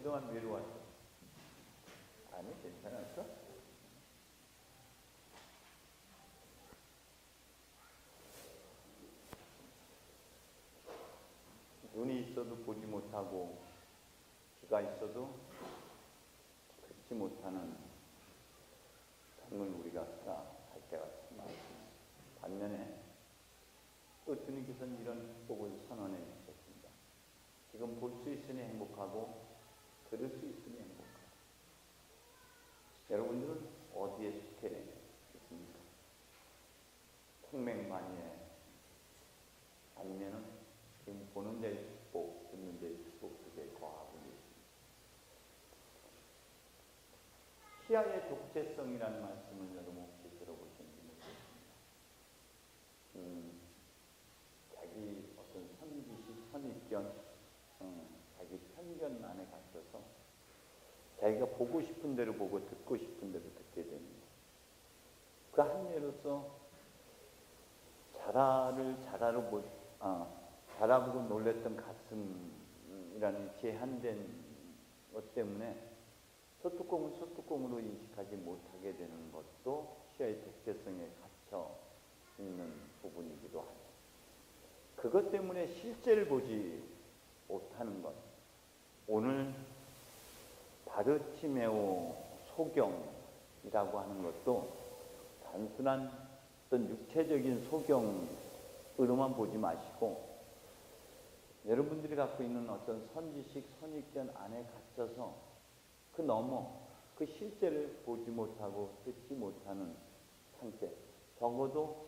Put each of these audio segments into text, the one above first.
그동안 외로웠어? 아니, 괜찮았어? 눈이 있어도 보지 못하고 귀가 있어도 듣지 못하는 삶을 우리가 살아갈 때가 참 많습니다. 반면에 또 주님께서는 이런 축복을 선언해 주셨습니다. 지금 볼 수 있으니 행복하고 들을 수 있으니 행복하고. 여러분들은 어디에 속해 있습니까? 생명만이에 아니면은 지금 보는 데의 축복, 듣는 데의 축복 속에 거하고 있습니다. 시야의 독재성이라는 말씀을 여러분 혹시 들어보셨는지 모르겠습니다. 자기 어떤 선지식, 선입견, 자기 편견 안에 갇혀서 자기가 보고 싶은 대로 보고 듣고 싶은 대로 듣게 됩니다. 그 한 예로서 자라보고 놀랬던 가슴이라는 제한된 것 때문에 소뚜껑을 소뚜껑으로 인식하지 못하게 되는 것도 시야의 독재성에 갇혀 있는 부분이기도 하죠. 그것 때문에 실제를 보지 못하는 것. 오늘 바르티메오 소경이라고 하는 것도 단순한 어떤 육체적인 소경으로만 보지 마시고 여러분들이 갖고 있는 어떤 선지식, 선입견 안에 갇혀서 그 넘어 그 실제를 보지 못하고 듣지 못하는 상태. 적어도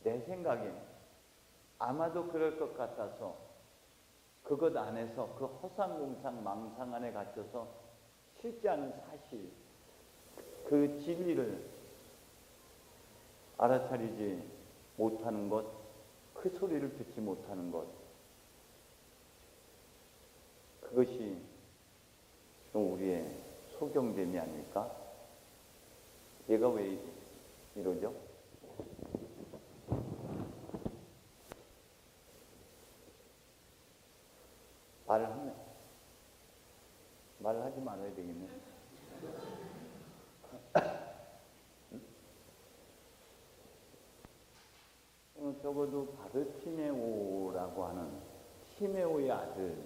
내 생각엔 아마도 그럴 것 같아서 그것 안에서 그 허상공상 망상 안에 갇혀서 실제 않은 사실, 그 진리를 알아차리지 못하는 것, 그 소리를 듣지 못하는 것, 그것이 우리의 소경됨이 아닐까? 얘가 왜 이러죠? 말을 하지 말아야 되겠네. 적어도 바르티메오라고 하는 티메오의 아들,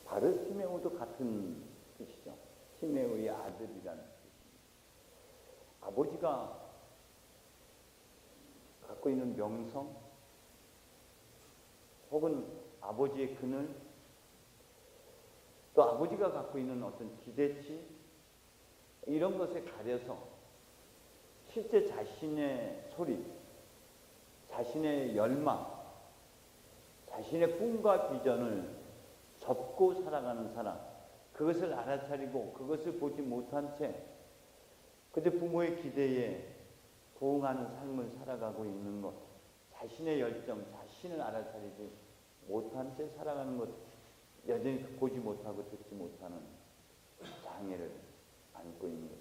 바르티메오도 같은 뜻이죠. 티메오의 아들이라는 뜻입니다. 아버지가 갖고 있는 명성 혹은 아버지의 그늘, 또 아버지가 갖고 있는 어떤 기대치, 이런 것에 가려서 실제 자신의 소리, 자신의 열망, 자신의 꿈과 비전을 접고 살아가는 사람, 그것을 알아차리고 그것을 보지 못한 채 그저 부모의 기대에 부응하는 삶을 살아가고 있는 것, 자신의 열정, 자신을 알아차리지 못한 채 살아가는 것, 여전히 보지 못하고 듣지 못하는 장애를 안고 있는 것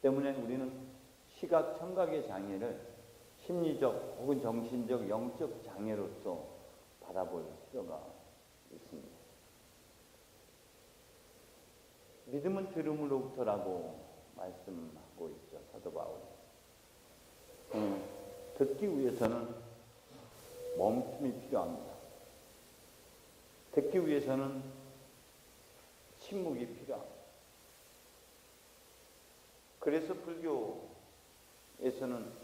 때문에 우리는 시각, 청각의 장애를 심리적 혹은 정신적, 영적 장애로서 바라볼 필요가 있습니다. 믿음은 들음으로부터라고 말씀하고 있죠, 사도 바울이. 듣기 위해서는 멈춤이 필요합니다. 듣기 위해서는 침묵이 필요합니다. 그래서 불교에서는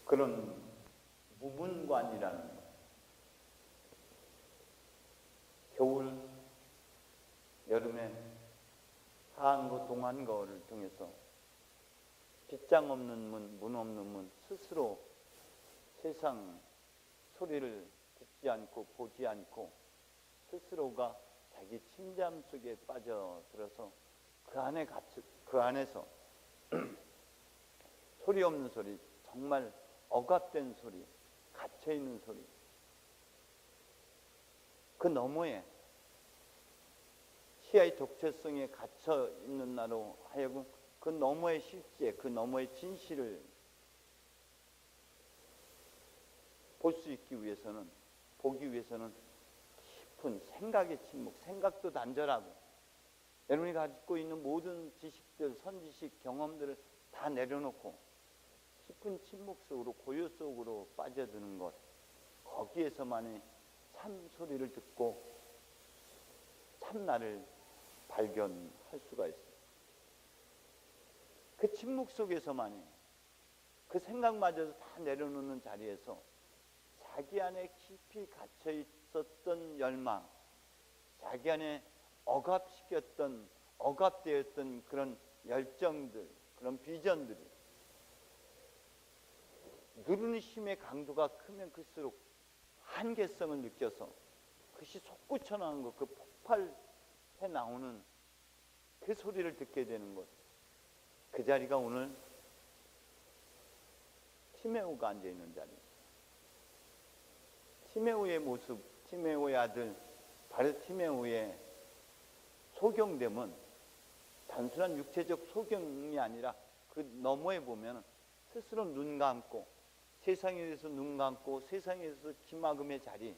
그런 무문관이라는 것, 겨울, 여름에 하한거, 동한거를 통해서 빗장 없는 문, 문 없는 문, 스스로 세상 소리를 듣지 않고 보지 않고 스스로가 자기 침잠 속에 빠져들어서 그 안에서 소리 없는 소리, 정말 억압된 소리, 갇혀있는 소리, 그 너머에 시야의 독채성에 갇혀있는 나로 하여금 그 너머의 실제, 그 너머의 진실을 볼 수 있기 위해서는, 보기 위해서는 깊은 생각의 침묵, 생각도 단절하고 여러분이 가지고 있는 모든 지식들, 선지식, 경험들을 다 내려놓고 깊은 침묵 속으로, 고요 속으로 빠져드는 것, 거기에서만이 참 소리를 듣고 참 나를 발견할 수가 있어요. 그 침묵 속에서만이, 그 생각마저도 다 내려놓는 자리에서 자기 안에 깊이 갇혀 있었던 열망, 자기 안에 억압되었던 그런 열정들, 그런 비전들이 누르는 힘의 강도가 크면 클수록 한계성을 느껴서 그것이 솟구쳐 나오는 것, 그 폭발해 나오는 그 소리를 듣게 되는 것. 그 자리가 오늘 티메오가 앉아있는 자리입니다. 티메오의 모습, 티메오의 아들 바르티메오의 소경됨은 단순한 육체적 소경이 아니라 그 너머에 보면 스스로 눈 감고 세상에 대해서 눈 감고 세상에 대해서 기막음의 자리,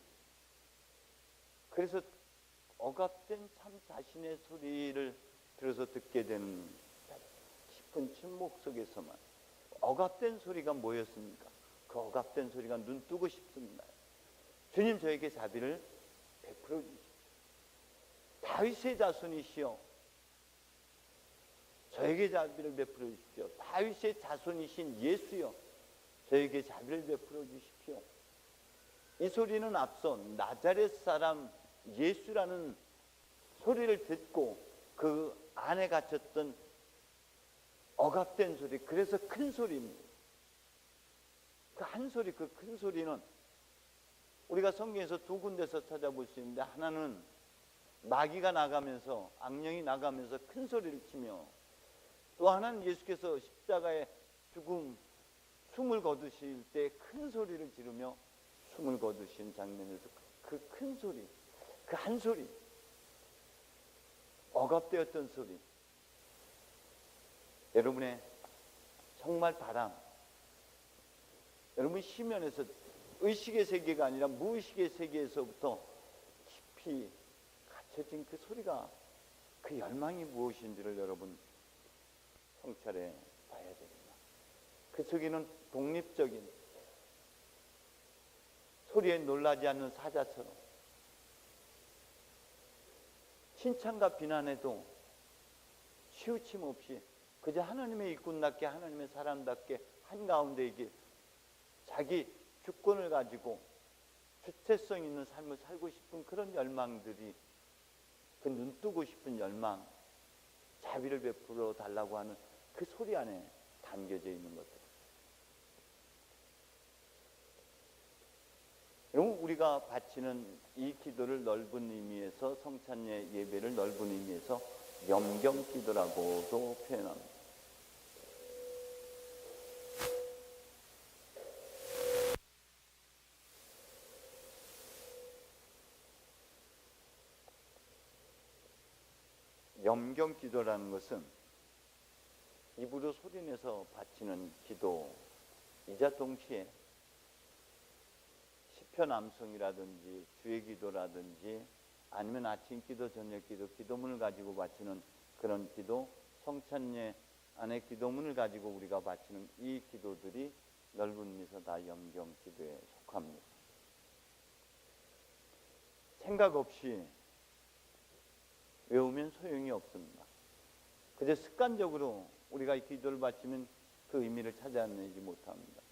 그래서 억압된 참 자신의 소리를 들어서 듣게 되는 깊은 침묵 속에서만. 억압된 소리가 뭐였습니까? 그 억압된 소리가 눈 뜨고 싶습니다. 주님, 저에게 자비를 베풀어 주십시오. 다윗의 자손이시여, 저에게 자비를 베풀어 주십시오. 다윗의 자손이신 예수여, 저에게 자비를 베풀어 주십시오. 이 소리는 앞서 나자렛 사람 예수라는 소리를 듣고 그 안에 갇혔던 억압된 소리, 그래서 큰 소리입니다. 그 한 소리, 그 큰 소리는 우리가 성경에서 두 군데서 찾아볼 수 있는데, 하나는 마귀가 나가면서, 악령이 나가면서 큰 소리를 치며, 또 하나는 예수께서 십자가에 죽음, 숨을 거두실 때 큰 소리를 지르며 숨을 거두신 장면에서 그 큰 소리, 그 한 소리, 억압되었던 소리, 여러분의 정말 바람, 여러분 시면에서 의식의 세계가 아니라 무의식의 세계에서부터 깊이 갇혀진 그 소리가, 그 열망이 무엇인지를 여러분 성찰해 봐야 됩니다. 그 속에는 독립적인, 소리에 놀라지 않는 사자처럼 칭찬과 비난에도 치우침 없이 그저 하나님의 일꾼답게, 하나님의 사람답게 한가운데 이게 자기 주권을 가지고 주체성 있는 삶을 살고 싶은 그런 열망들이, 그 눈뜨고 싶은 열망, 자비를 베풀어 달라고 하는 그 소리 안에 담겨져 있는 것들. 여러분, 우리가 바치는 이 기도를 넓은 의미에서, 성찬례 예배를 넓은 의미에서 염경기도라고도 표현합니다. 염경기도라는 것은 입으로 소리내서 바치는 기도이자 동시에 시편 암송이라든지 주의 기도라든지 아니면 아침 기도, 저녁 기도, 기도문을 가지고 바치는 그런 기도, 성찬례 안에 기도문을 가지고 우리가 바치는 이 기도들이 넓은 의미에서 다 염경기도에 속합니다. 생각 없이 외우면 소용이 없습니다. 그저 습관적으로 우리가 이 기도를 바치면 그 의미를 찾아내지 못합니다.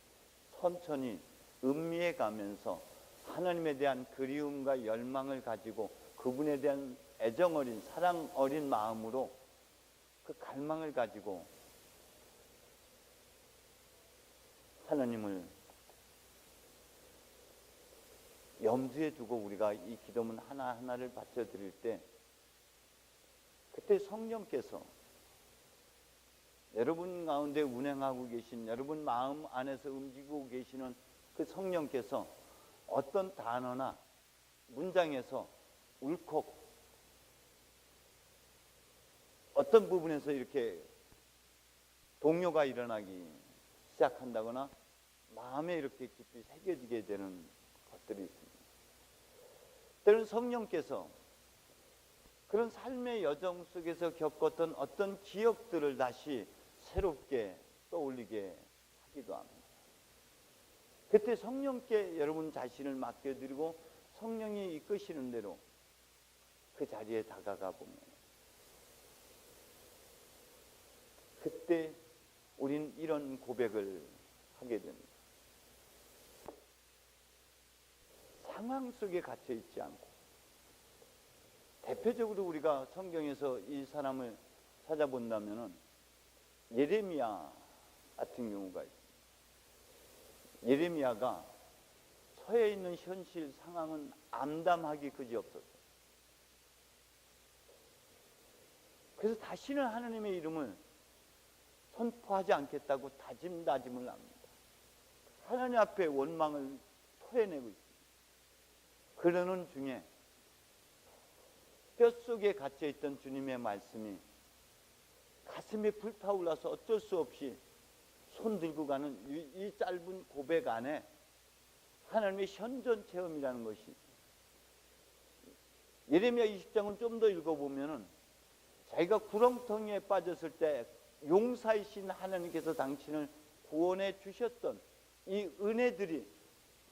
천천히 음미해 가면서 하나님에 대한 그리움과 열망을 가지고 그분에 대한 애정 어린, 사랑 어린 마음으로 그 갈망을 가지고 하나님을 염두에 두고 우리가 이 기도문 하나하나를 바쳐드릴 때, 그때 성령께서 여러분 가운데 운행하고 계신, 여러분 마음 안에서 움직이고 계시는 그 성령께서 어떤 단어나 문장에서 울컥, 어떤 부분에서 이렇게 동요가 일어나기 때로는 성령께서 그런 삶의 여정 속에서 겪었던 어떤 기억들을 다시 새롭게 떠올리게 하기도 합니다. 그때 성령께 여러분 자신을 맡겨드리고 성령이 이끄시는 대로 그 자리에 다가가 보면 그때 우린 이런 고백을 하게 됩니다. 상황 속에 갇혀 있지 않고, 대표적으로 우리가 성경에서 이 사람을 찾아본다면 예레미야 같은 경우가 있습니다. 예레미야가 처해 있는 현실 상황은 암담하기 그지없었어요. 그래서 다시는 하나님의 이름을 선포하지 않겠다고 다짐을 합니다. 하나님 앞에 원망을 토해내고 있습니다. 그러는 중에 뼛속에 갇혀있던 주님의 말씀이 가슴에 불타올라서 어쩔 수 없이 손 들고 가는 이 짧은 고백 안에 하나님의 현존 체험이라는 것이 있어요. 예레미야 20장은 좀 더 읽어보면은 자기가 구렁텅이에 빠졌을 때 용사이신 하나님께서 당신을 구원해 주셨던 이 은혜들이,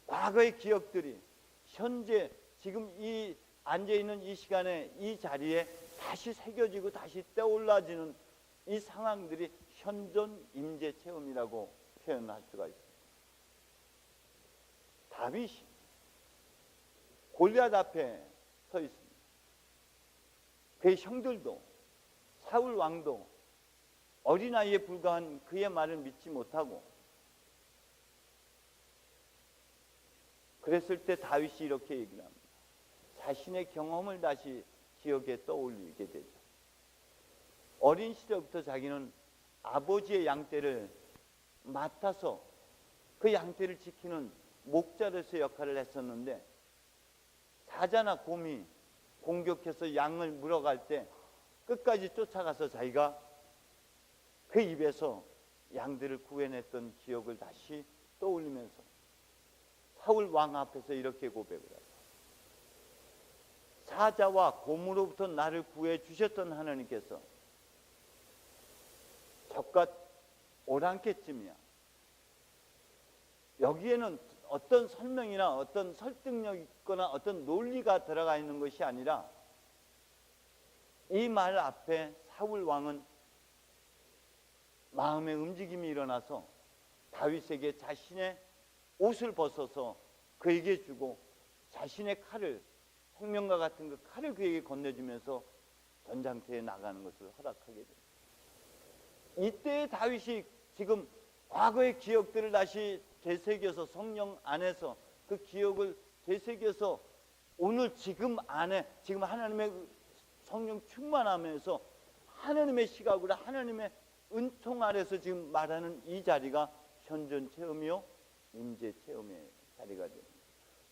과거의 기억들이 현재 지금 이 앉아있는 이 시간에 이 자리에 다시 새겨지고 다시 떠올라지는 이 상황들이 현존 임재 체험이라고 표현할 수가 있습니다. 다윗이 골리앗 앞에 서 있습니다. 그의 형들도 사울 왕도 어린아이에 불과한 그의 말을 믿지 못하고, 그랬을 때 다윗이 이렇게 얘기를 합니다. 자신의 경험을 다시 기억에 떠올리게 되죠. 어린 시절부터 자기는 아버지의 양떼를 맡아서 그 양떼를 지키는 목자로서의 역할을 했었는데, 사자나 곰이 공격해서 양을 물어갈 때 끝까지 쫓아가서 자기가 그 입에서 양들을 구해냈던 기억을 다시 떠올리면서 사울 왕 앞에서 이렇게 고백을 하죠. 사자와 곰으로부터 나를 구해 주셨던 하나님께서 적과 오랑캐쯤이야. 여기에는 어떤 설명이나 어떤 설득력 있거나 어떤 논리가 들어가 있는 것이 아니라, 이 말 앞에 사울 왕은 마음의 움직임이 일어나서 다윗에게 자신의 옷을 벗어서 그에게 주고 자신의 칼을, 생명과 같은 그 칼을 그에게 건네주면서 전장터에 나가는 것을 허락하게 됩니다. 이때의 다윗이 지금 과거의 기억들을 다시 되새겨서 성령 안에서 그 기억을 되새겨서 오늘 지금 안에 지금 하나님의 성령 충만하면서 하나님의 시각으로 하나님의 은총 아래서 지금 말하는 이 자리가 현존 체험이요 임재 체험의 자리가 됩니다.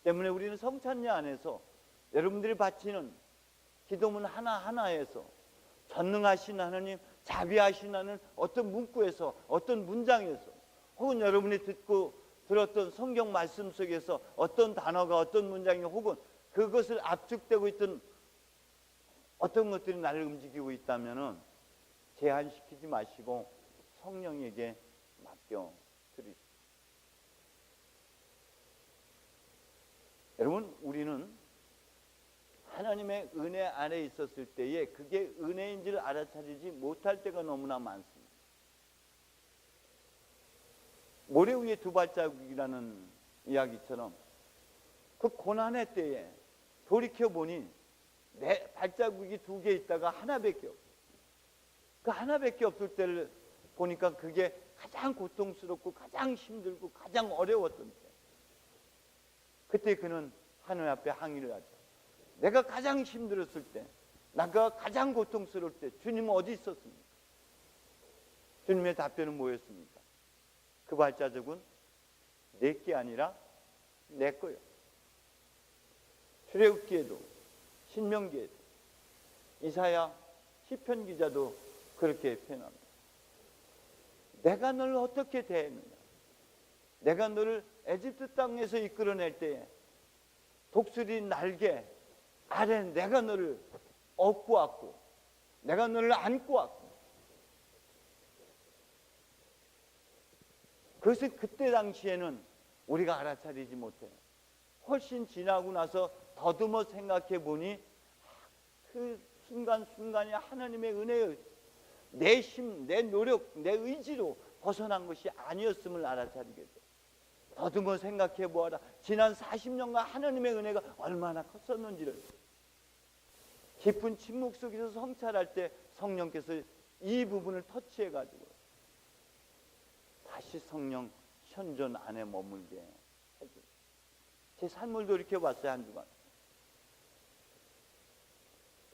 때문에 우리는 성찬례 안에서 여러분들이 바치는 기도문 하나하나에서 전능하신 하나님, 자비하신 하나님, 어떤 문구에서 어떤 문장에서 혹은 여러분이 듣고 들었던 성경 말씀 속에서 어떤 단어가 어떤 문장이 혹은 그것을 압축되고 있던 어떤 것들이 나를 움직이고 있다면 제한시키지 마시고 성령에게 맡겨드리십시오. 여러분, 우리는 하나님의 은혜 안에 있었을 때에 그게 은혜인지를 알아차리지 못할 때가 너무나 많습니다. 모래 위에 두 발자국이라는 이야기처럼 그 고난의 때에 돌이켜보니 내 발자국이 두 개 있다가 하나밖에 없어요. 그 하나밖에 없을 때를 보니까 그게 가장 고통스럽고 가장 힘들고 가장 어려웠던 때, 그때 그는 하나님 앞에 항의를 하죠. 내가 가장 힘들었을 때, 내가 가장 고통스러울 때 주님은 어디 있었습니까? 주님의 답변은 뭐였습니까? 그 발자국은 내게 아니라 내 거요. 출애굽기에도 신명기에도 이사야 시편 기자도 그렇게 표현합니다. 내가 너를 어떻게 대했느냐? 내가 너를 에집트 땅에서 이끌어낼 때에 독수리 날개 아래 내가 너를 업고 왔고 내가 너를 안고 왔고. 그것은 그때 당시에는 우리가 알아차리지 못해요. 훨씬 지나고 나서 더듬어 생각해 보니 그 순간순간이 하나님의 은혜의 내 힘, 내 노력, 내 의지로 벗어난 것이 아니었음을 알아차리게 돼요. 더듬어 생각해 보아라. 지난 40년간 하나님의 은혜가 얼마나 컸었는지를. 깊은 침묵 속에서 성찰할 때 성령께서 이 부분을 터치해 가지고 다시 성령 현존 안에 머물게 해줘요. 제 삶을 돌이켜봤어요, 한 주간.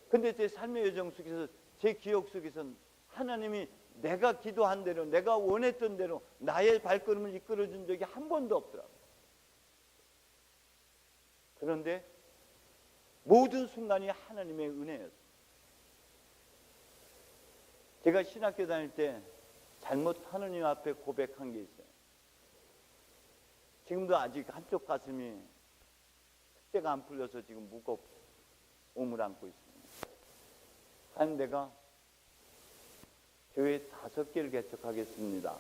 근데 제 삶의 여정 속에서 제 기억 속에서는 하나님이 내가 기도한 대로 내가 원했던 대로 나의 발걸음을 이끌어준 적이 한 번도 없더라고요. 그런데 모든 순간이 하나님의 은혜였어요. 제가 신학교 다닐 때 잘못 하느님 앞에 고백한 게 있어요. 지금도 아직 한쪽 가슴이 숙제가 안 풀려서 지금 무겁고 몸을 안고 있습니다. 하나님, 내가 교회 5개를 개척하겠습니다.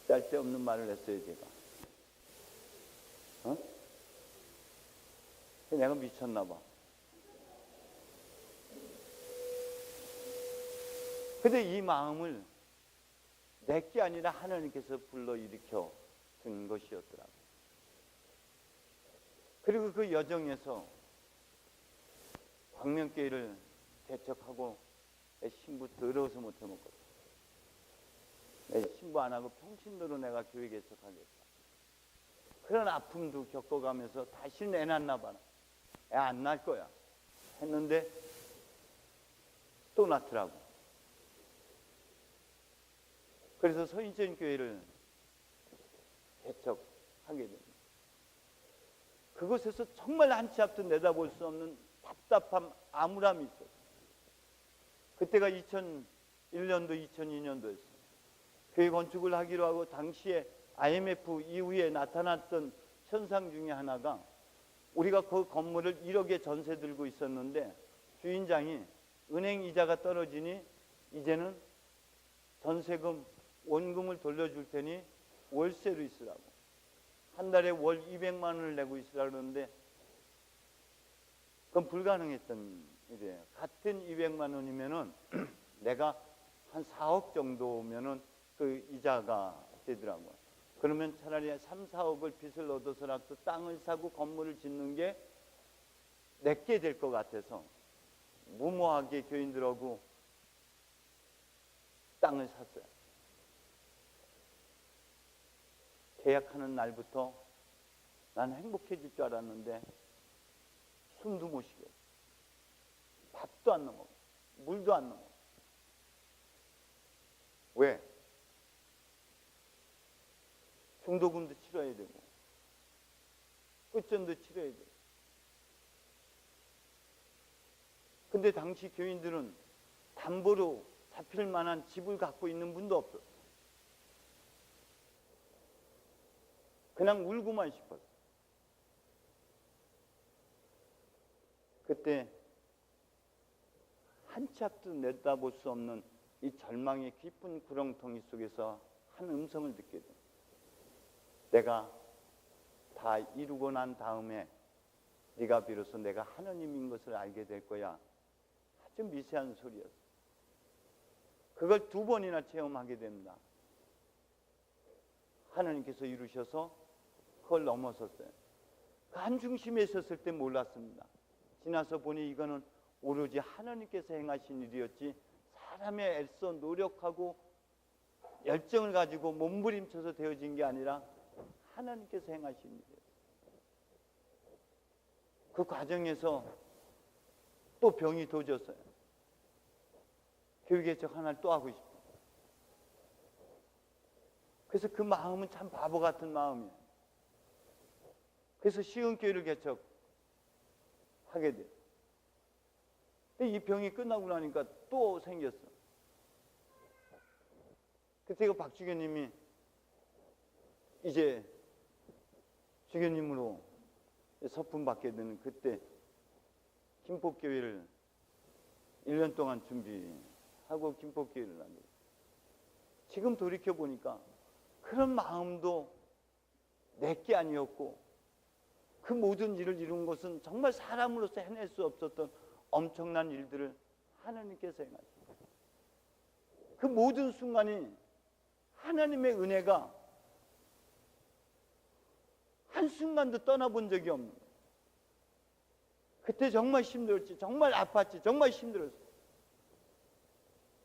쓸데없는 말을 했어요, 제가. 내가 미쳤나 봐. 근데 이 마음을 내게 아니라 하나님께서 불러일으켜 준 것이었더라고요. 그리고 그 여정에서 광명교회를 개척하고 내 신부 더러워서 못해 먹거든. 내 신부 안 하고 평신도로 내가 교회 개척하겠다. 그런 아픔도 겪어가면서 다시는 애 낳나 봐라. 애 안 낳을 거야 했는데 또 낳더라고. 그래서 서인천 교회를 개척하게 됩니다. 그곳에서 정말 한치 앞도 내다볼 수 없는 답답함, 암울함이 있었어요. 그때가 2001년도, 2002년도였어요. 교회 건축을 하기로 하고 당시에 IMF 이후에 나타났던 현상 중에 하나가 우리가 그 건물을 1억에 전세 들고 있었는데 주인장이 은행 이자가 떨어지니 이제는 전세금, 원금을 돌려줄 테니 월세로 있으라고. 한 달에 월 200만 원을 내고 있으라고 그러는데 그건 불가능했던 일이에요. 같은 200만 원이면은 내가 한 4억 정도면은 그 이자가 되더라고요. 그러면 차라리 3, 4억을 빚을 얻어서라도 땅을 사고 건물을 짓는 게 내게 될 것 같아서 무모하게 교인들하고 땅을 샀어요. 계약하는 날부터 난 행복해질 줄 알았는데 숨도 못 쉬게, 밥도 안 넘어, 물도 안 넘어. 왜? 중도금도 치러야 되고 끝전도 치러야 되고. 근데 당시 교인들은 담보로 잡힐 만한 집을 갖고 있는 분도 없었어. 그냥 울고만 싶었어. 그때 한치 앞도 내다볼 수 없는 이 절망의 깊은 구렁텅이 속에서 한 음성을 듣게 돼. 내가 다 이루고 난 다음에 네가 비로소 내가 하나님인 것을 알게 될 거야. 아주 미세한 소리였어. 그걸 2번이나 체험하게 됩니다. 하나님께서 이루셔서 그걸 넘어섰어요. 그 한 중심에 있었을 때 몰랐습니다. 지나서 보니 이거는 오로지 하나님께서 행하신 일이었지 사람의 애써 노력하고 열정을 가지고 몸부림쳐서 되어진 게 아니라 하나님께서 행하신 일이에요. 그 과정에서 또 병이 도졌어요. 교육개척 하나를 또 하고 싶어. 그래서 그 마음은 참 바보 같은 마음이에요. 그래서 시흥교회를 개척하게 돼요. 근데 이 병이 끝나고 나니까 또 생겼어. 그때가 박주교님이 이제 주교님으로 서품 받게 되는 그때 김포교회를 1년 동안 준비하고 김포교회를 하고, 지금 돌이켜보니까 그런 마음도 내게 아니었고, 그 모든 일을 이룬 것은 정말 사람으로서 해낼 수 없었던 엄청난 일들을 하나님께서 행하셨습니다. 그 모든 순간이 하나님의 은혜가 한순간도 떠나본 적이 없는 거예요. 그때 정말 힘들었지, 정말 아팠지, 정말 힘들었어.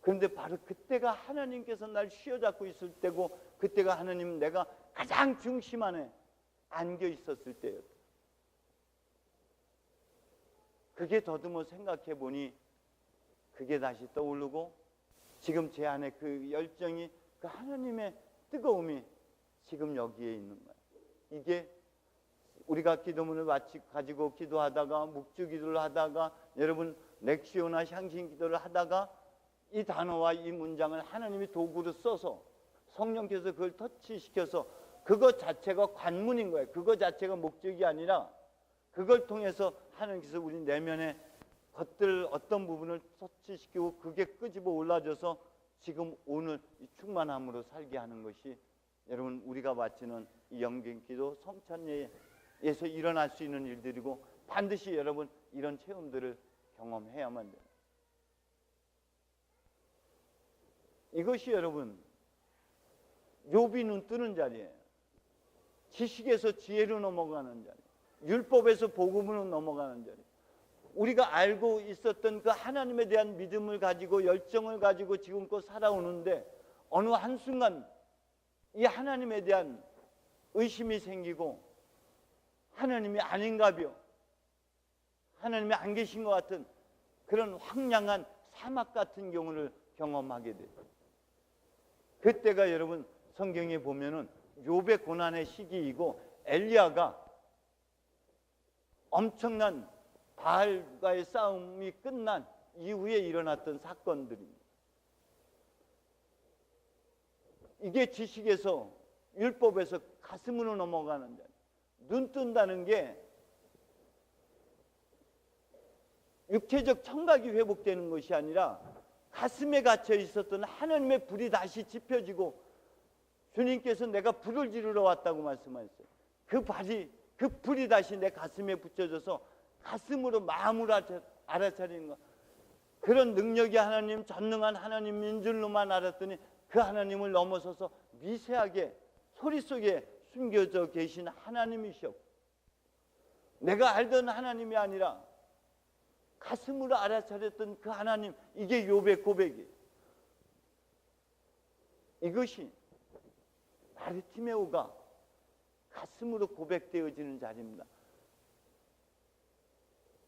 그런데 바로 그때가 하나님께서 날 쥐어잡고 있을 때고, 그때가 하나님 내가 가장 중심 안에 안겨 있었을 때였다. 그게 더듬어 생각해 보니 그게 다시 떠오르고, 지금 제 안에 그 열정이, 그 하나님의 뜨거움이 지금 여기에 있는 거예요. 이게 우리가 기도문을 가지고 기도하다가, 묵주 기도를 하다가, 여러분 렉시오나 향신 기도를 하다가 이 단어와 이 문장을 하나님이 도구로 써서 성령께서 그걸 터치시켜서, 그것 자체가 관문인 거예요. 그것 자체가 목적이 아니라 그걸 통해서 하나님께서 우리 내면의 것들 어떤 부분을 터치시키고 그게 끄집어 올라져서 지금 오늘 이 충만함으로 살게 하는 것이, 여러분 우리가 바치는 이 영갱기도 성찬예에서 일어날 수 있는 일들이고, 반드시 여러분 이런 체험들을 경험해야만 돼요. 이것이 여러분 욥이 눈 뜨는 자리예요. 지식에서 지혜로 넘어가는 자리, 율법에서 복음으로 넘어가는 자리. 우리가 알고 있었던 그 하나님에 대한 믿음을 가지고 열정을 가지고 지금껏 살아오는데, 어느 한순간 이 하나님에 대한 의심이 생기고, 하나님이 아닌가벼, 하나님이 안 계신 것 같은 그런 황량한 사막 같은 경우를 경험하게 돼요. 그때가 여러분 성경에 보면은 욥의 고난의 시기이고, 엘리야가 엄청난 바알과의 싸움이 끝난 이후에 일어났던 사건들입니다. 이게 지식에서, 율법에서 가슴으로 넘어가는 자리. 눈 뜬다는 게 육체적 청각이 회복되는 것이 아니라 가슴에 갇혀 있었던 하나님의 불이 다시 지펴지고, 주님께서 내가 불을 지르러 왔다고 말씀하셨어요. 그 불이 다시 내 가슴에 붙여져서 가슴으로 마음으로 알아차리는 것. 그런 능력이 하나님, 전능한 하나님인 줄로만 알았더니 그 하나님을 넘어서서 미세하게 소리 속에 숨겨져 계신 하나님이셨고, 내가 알던 하나님이 아니라 가슴으로 알아차렸던 그 하나님, 이게 욥의 고백이에요. 이것이 바르티메오가 가슴으로 고백되어지는 자리입니다.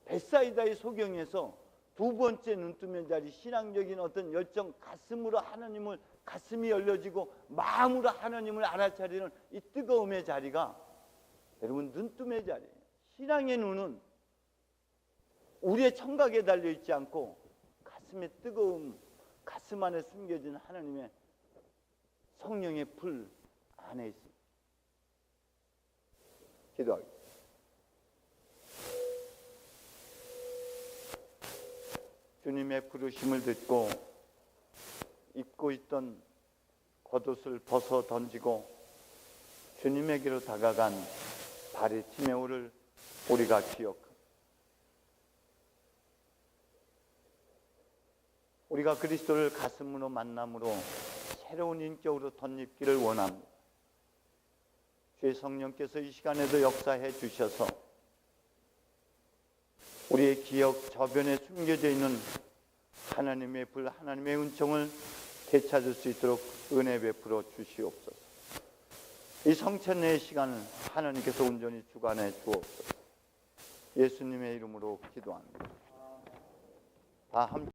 벳사이다의 소경에서 두 번째 눈뜨면 자리, 신앙적인 어떤 열정, 가슴으로 하나님을, 가슴이 열려지고 마음으로 하나님을 알아차리는 이 뜨거움의 자리가 여러분 눈뜨면 자리예요. 신앙의 눈은 우리의 청각에 달려있지 않고 가슴의 뜨거움, 가슴 안에 숨겨진 하나님의 성령의 불 안에 있습니다. 기도하겠습니다. 주님의 부르심을 듣고 입고 있던 겉옷을 벗어 던지고 주님에게로 다가간 바르티메오를 우리가 기억합니다. 우리가 그리스도를 가슴으로 만남으로 새로운 인격으로 덧입기를 원합니다. 주의 성령께서 이 시간에도 역사해 주셔서 우리의 기억 저변에 숨겨져 있는 하나님의 불, 하나님의 은총을 되찾을 수 있도록 은혜 베풀어 주시옵소서. 이 성찬례의 시간을 하나님께서 온전히 주관해 주옵소서. 예수님의 이름으로 기도합니다. 다 함께